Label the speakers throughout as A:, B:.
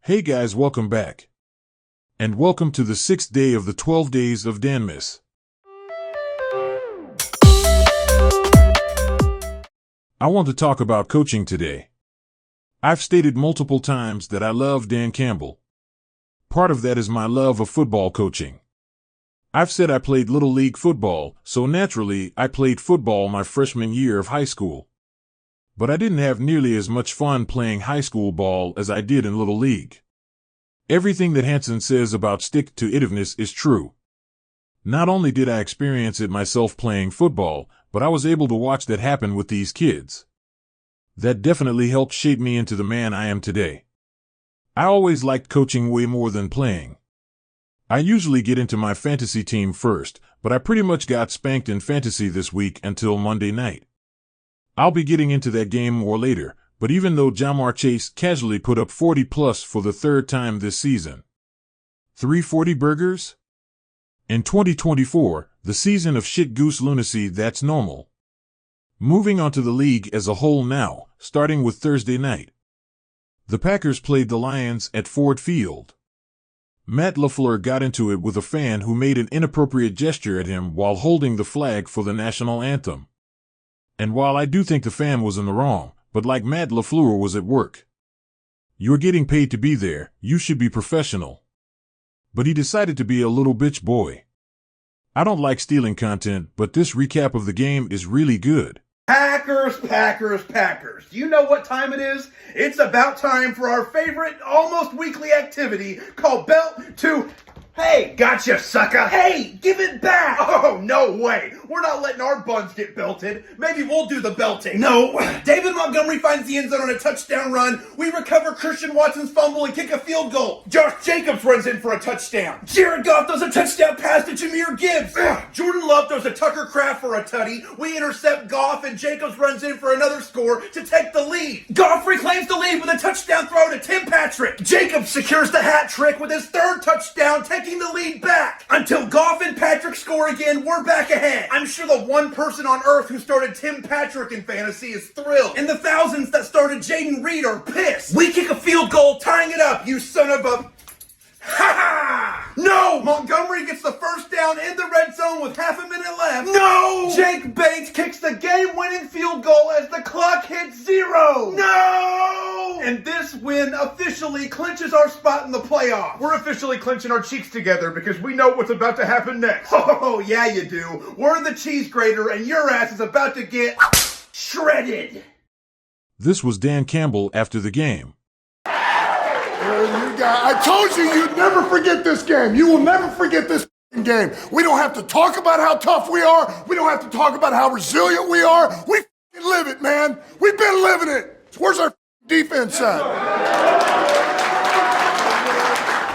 A: Hey guys, welcome back. And welcome to the 6th day of the 12 days of Danmas. I want to talk about coaching today. I've stated multiple times that I love Dan Campbell. Part of that is my love of football coaching. I've said I played Little League football, so naturally I played football my freshman year of high school. But I didn't have nearly as much fun playing high school ball as I did in Little League. Everything that Hansen says about stick-to-itiveness is true. Not only did I experience it myself playing football, but I was able to watch that happen with these kids. That definitely helped shape me into the man I am today. I always liked coaching way more than playing. I usually get into my fantasy team first, but I pretty much got spanked in fantasy this week until Monday night. I'll be getting into that game more later, but even though Jamar Chase casually put up 40+ for the third time this season. 340 burgers? In 2024, the season of shit-goose lunacy, that's normal. Moving on to the league as a whole now, starting with Thursday night. The Packers played the Lions at Ford Field. Matt LaFleur got into it with a fan who made an inappropriate gesture at him while holding the flag for the national anthem. And while I do think the fan was in the wrong, but like Matt LaFleur was at work. You're getting paid to be there, you should be professional. But he decided to be a little bitch boy. I don't like stealing content, but this recap of the game is really good.
B: Packers. Do you know what time it is? It's about time for our favorite, almost weekly activity called Belt to... Hey, gotcha, sucker. Hey, give it back. Oh, no way. We're not letting our buns get belted. Maybe we'll do the belting. No. David Montgomery finds the end zone on a touchdown run. We recover Christian Watson's fumble and kick a field goal. Josh Jacobs runs in for a touchdown. Jared Goff throws a touchdown pass to Jahmyr Gibbs. Jordan Love throws a Tucker Kraft for a tutty. We intercept Goff and Jacobs runs in for another score to take the lead. Goff reclaims the lead with a touchdown throw to Tim Patrick. Jacobs secures the hat trick with his third touchdown, taking the lead back. Until Goff and Patrick score again, we're back ahead. I'm sure the one person on earth who started Tim Patrick in fantasy is thrilled. And the thousands that started Jaden Reed are pissed. We kick a field goal, tying it up, you son of a... Ha ha! No! Montgomery gets the first down in the red zone with half a minute left. No! Jake Bates kicks the game-winning field goal as the clock hits 0. No! And this win officially clinches our spot in the playoffs. We're officially clenching our cheeks together because we know what's about to happen next. Oh, yeah you do. We're the cheese grater and your ass is about to get shredded.
A: This was Dan Campbell after the game.
C: I told you you'd never forget this game. You will never forget this game. We don't have to talk about how tough we are. We don't have to talk about how resilient we are. We live it, man. We've been living it. Where's our defense at?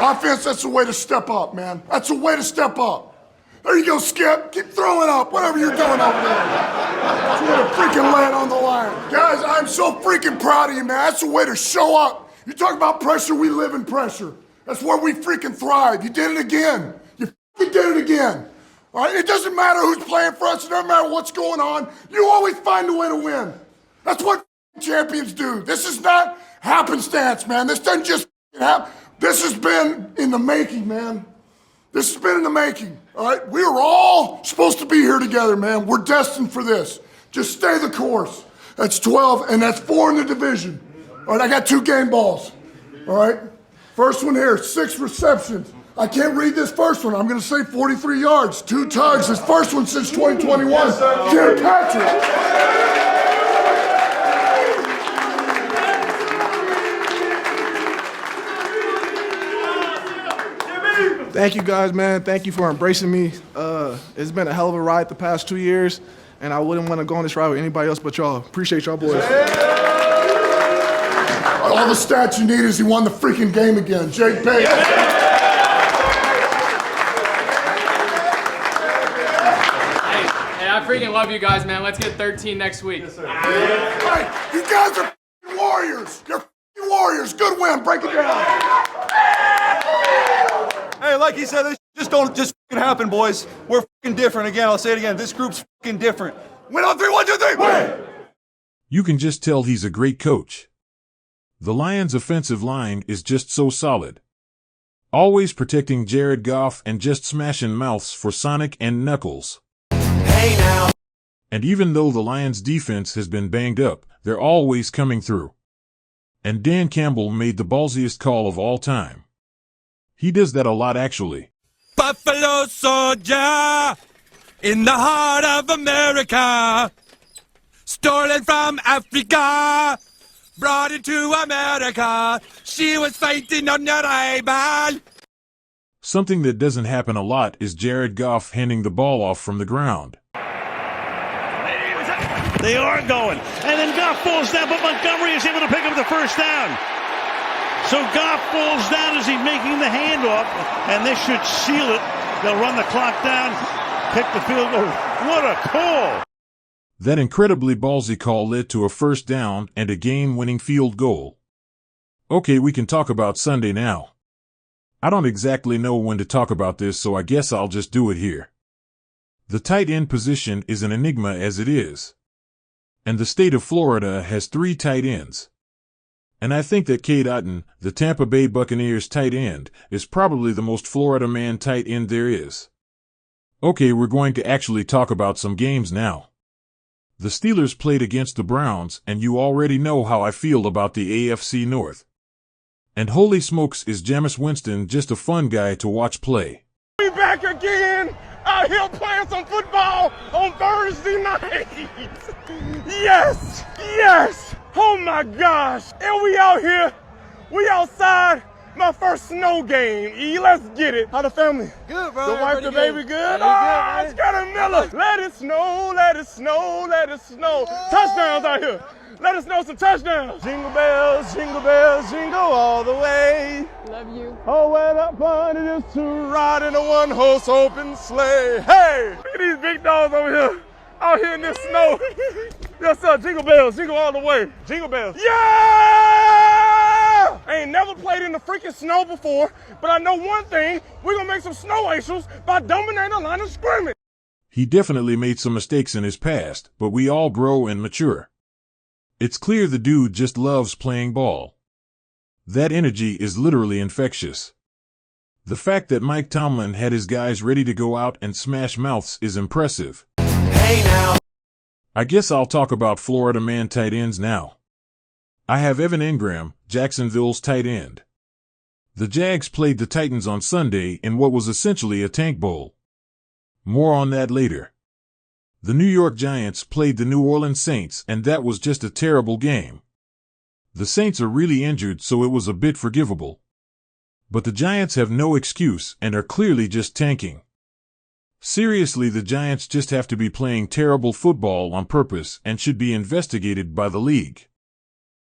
C: Offense, that's the way to step up, man. That's the way to step up. There you go, Skip. Keep throwing up, whatever you're doing over there. That's the way to freaking lay it on the line. Guys, I'm so freaking proud of you, man. That's the way to show up. You talk about pressure, we live in pressure. That's where we freaking thrive. You did it again. You freaking did it again. All right? It doesn't matter who's playing for us. It doesn't matter what's going on. You always find a way to win. That's what champions do. This is not happenstance, man. This doesn't just happen. This has been in the making, man. This has been in the making. All right? We are all supposed to be here together, man. We're destined for this. Just stay the course. That's 12, and that's 4 in the division. All right, I got 2 game balls. All right? First one here, 6 receptions. I can't read this first one. I'm going to say 43 yards, 2 tugs. His first one since 2021. Jared Patrick.
D: Thank you guys, man. Thank you for embracing me. It's been a hell of a ride the past 2 years, and I wouldn't want to go on this ride with anybody else but y'all. Appreciate y'all boys.
C: All the stats you need is he won the freaking game again. Jake Bates.
E: Hey, I freaking love you guys, man. Let's get 13 next week. Yes, sir.
C: Hey, you guys are warriors. You're warriors. Good win. Break it down.
F: Hey, like he said, this just don't just happen, boys. We're different. Again, I'll say it again. This group's different. Win on 3, 1, 2, 3. Win.
A: You can just tell he's a great coach. The Lions' offensive line is just so solid. Always protecting Jared Goff and just smashing mouths for Sonic and Knuckles.
G: Hey now.
A: And even though the Lions' defense has been banged up, they're always coming through. And Dan Campbell made the ballsiest call of all time. He does that a lot, actually.
G: Buffalo soldier in the heart of America, stolen from Africa, brought into America. She was fighting on your rival.
A: Something that doesn't happen a lot is Jared Goff handing the ball off from the ground.
H: They are going. And then Goff falls down, but Montgomery is able to pick up the first down. So Goff falls down as he's making the handoff, and this should seal it. They'll run the clock down, kick the field goal. What a call!
A: That incredibly ballsy call led to a first down and a game-winning field goal. Okay, we can talk about Sunday now. I don't exactly know when to talk about this, so I guess I'll just do it here. The tight end position is an enigma as it is. And the state of Florida has 3 tight ends. And I think that Cade Otton, the Tampa Bay Buccaneers tight end, is probably the most Florida man tight end there is. Okay, we're going to actually talk about some games now. The Steelers played against the Browns, and you already know how I feel about the AFC North. And holy smokes, is Jameis Winston just a fun guy to watch play.
I: We back again, out here playing some football on Thursday night. Yes, yes, oh my gosh. And we out here, we outside, my first snow game. E, let's get it. How the family?
J: Good, bro.
I: The wife, the baby, good? Oh, Scotty Miller. Let it snow, let it snow, let it snow. Touchdowns out here. Let us know some touchdowns. Jingle bells, jingle all the way.
E: Love you.
I: Oh, what a fun it is to ride in a one-horse open sleigh. Hey, look at these big dogs over here, out here in this snow. Yes, sir, jingle bells, jingle all the way. Jingle bells. Yeah! I ain't never played in the freaking snow before, but I know one thing. We're going to make some snow angels by dominating the line of scrimmage.
A: He definitely made some mistakes in his past, but we all grow and mature. It's clear the dude just loves playing ball. That energy is literally infectious. The fact that Mike Tomlin had his guys ready to go out and smash mouths is impressive.
G: Hey now.
A: I guess I'll talk about Florida man tight ends now. I have Evan Engram, Jacksonville's tight end. The Jags played the Titans on Sunday in what was essentially a tank bowl. More on that later. The New York Giants played the New Orleans Saints, and that was just a terrible game. The Saints are really injured, so it was a bit forgivable. But the Giants have no excuse and are clearly just tanking. Seriously, the Giants just have to be playing terrible football on purpose and should be investigated by the league.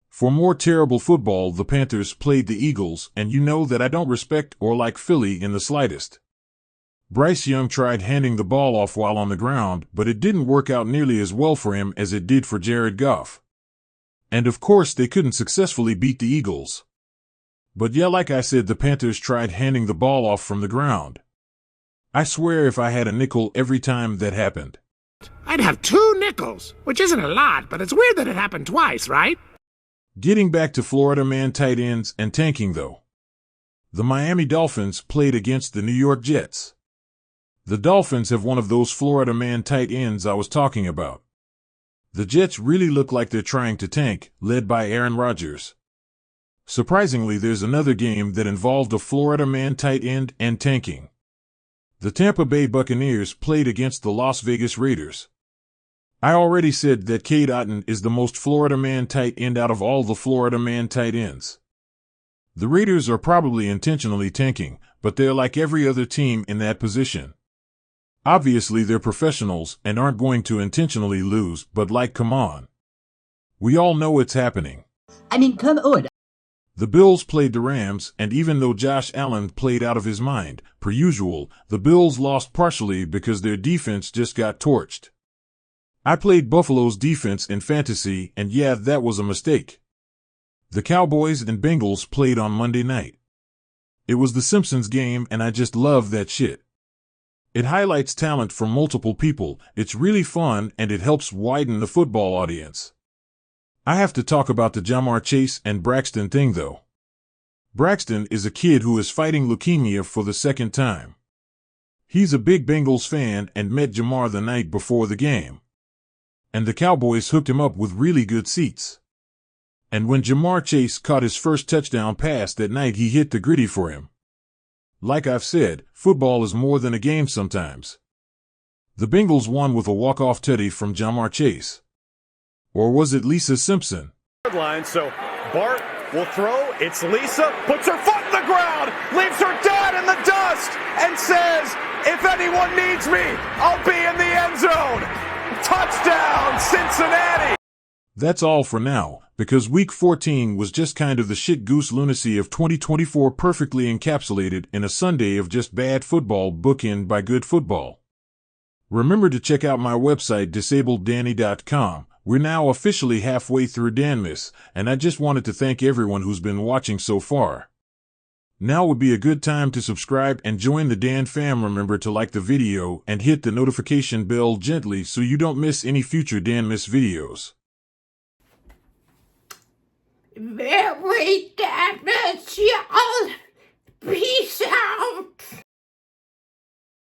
A: For more terrible football, the Panthers played the Eagles, and you know that I don't respect or like Philly in the slightest. Bryce Young tried handing the ball off while on the ground, but it didn't work out nearly as well for him as it did for Jared Goff. And of course, they couldn't successfully beat the Eagles. But yeah, like I said, the Panthers tried handing the ball off from the ground. I swear if I had a nickel every time that happened.
K: I'd have 2 nickels, which isn't a lot, but it's weird that it happened twice, right?
A: Getting back to Florida man tight ends and tanking though. The Miami Dolphins played against the New York Jets. The Dolphins have one of those Florida man tight ends I was talking about. The Jets really look like they're trying to tank, led by Aaron Rodgers. Surprisingly, there's another game that involved a Florida man tight end and tanking. The Tampa Bay Buccaneers played against the Las Vegas Raiders. I already said that Cade Otton is the most Florida man tight end out of all the Florida man tight ends. The Raiders are probably intentionally tanking, but they're like every other team in that position. Obviously, they're professionals and aren't going to intentionally lose, but come on. We all know it's happening.
L: I mean, come on.
A: The Bills played the Rams, and even though Josh Allen played out of his mind, per usual, the Bills lost partially because their defense just got torched. I played Buffalo's defense in fantasy, and yeah, that was a mistake. The Cowboys and Bengals played on Monday night. It was the Simpsons game, and I just love that shit. It highlights talent from multiple people, it's really fun, and it helps widen the football audience. I have to talk about the Jamar Chase and Braxton thing though. Braxton is a kid who is fighting leukemia for the second time. He's a big Bengals fan and met Jamar the night before the game. And the Cowboys hooked him up with really good seats. And when Jamar Chase caught his first touchdown pass that night, he hit the gritty for him. Like I've said, football is more than a game sometimes. The Bengals won with a walk-off tutty from Jamar Chase. Or was it Lisa Simpson?
I: Line, so Bart will throw. It's Lisa, puts her foot in the ground, leaves her dad in the dust, and says, "If anyone needs me, I'll be in the end zone." Touchdown, Cincinnati!
A: That's all for now, because Week 14 was just kind of the shit-goose lunacy of 2024 perfectly encapsulated in a Sunday of just bad football bookend by good football. Remember to check out my website, disableddanny.com. We're now officially halfway through Danmas, and I just wanted to thank everyone who's been watching so far. Now would be a good time to subscribe and join the Dan fam. Remember to like the video and hit the notification bell gently so you don't miss any future Danmas videos.
K: Very delicious.